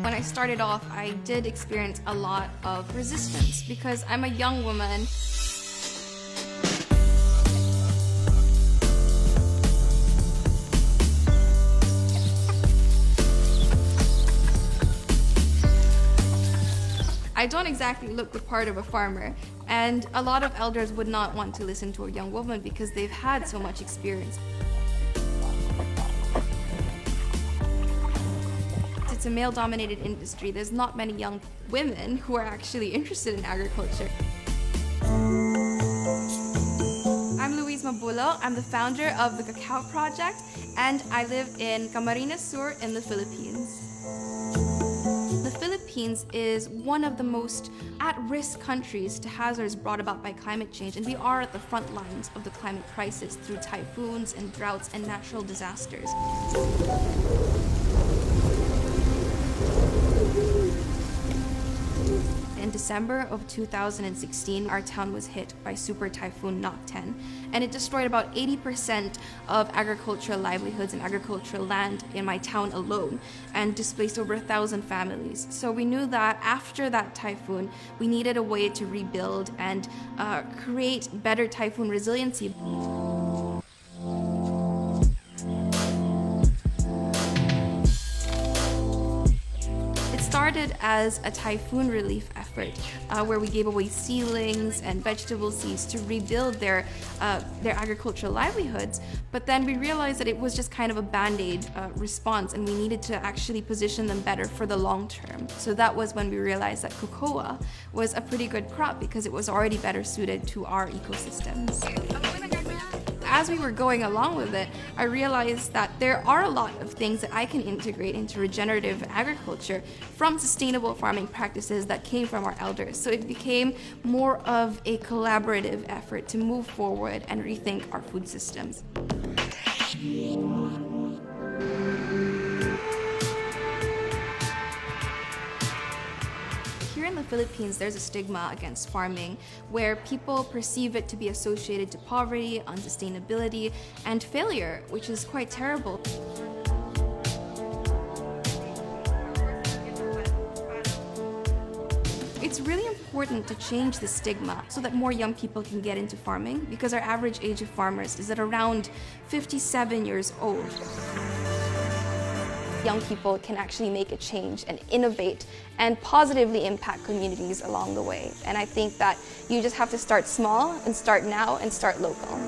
When I started off, I did experience a lot of resistance because I'm a young woman. I don't exactly look the part of a farmer, and a lot of elders would not want to listen to a young woman because they've had so much experience. It's a male-dominated industry. There's not many young women who are actually interested in agriculture. I'm Louise Mabulo. I'm the founder of the Cacao Project, and I live in Camarines Sur in the Philippines. The Philippines is one of the most at-risk countries to hazards brought about by climate change, and we are at the front lines of the climate crisis through typhoons and droughts and natural disasters. In December of 2016, our town was hit by Super Typhoon Nok-10, and it destroyed about 80% of agricultural livelihoods and agricultural land in my town alone, and displaced over 1,000 families. So we knew that after that typhoon, we needed a way to rebuild and create better typhoon resiliency. Started as a typhoon relief effort where we gave away seedlings and vegetable seeds to rebuild their agricultural livelihoods, but then we realized that it was just kind of a band-aid response, and we needed to actually position them better for the long term. So that was when we realized that cocoa was a pretty good crop because it was already better suited to our ecosystems. As we were going along with it, I realized that there are a lot of things that I can integrate into regenerative agriculture from sustainable farming practices that came from our elders. So it became more of a collaborative effort to move forward and rethink our food systems. Here in the Philippines, there's a stigma against farming where people perceive it to be associated to poverty, unsustainability, and failure, which is quite terrible. It's really important to change the stigma so that more young people can get into farming, because our average age of farmers is at around 57 years old. Young people can actually make a change and innovate and positively impact communities along the way. And I think that you just have to start small and start now and start local.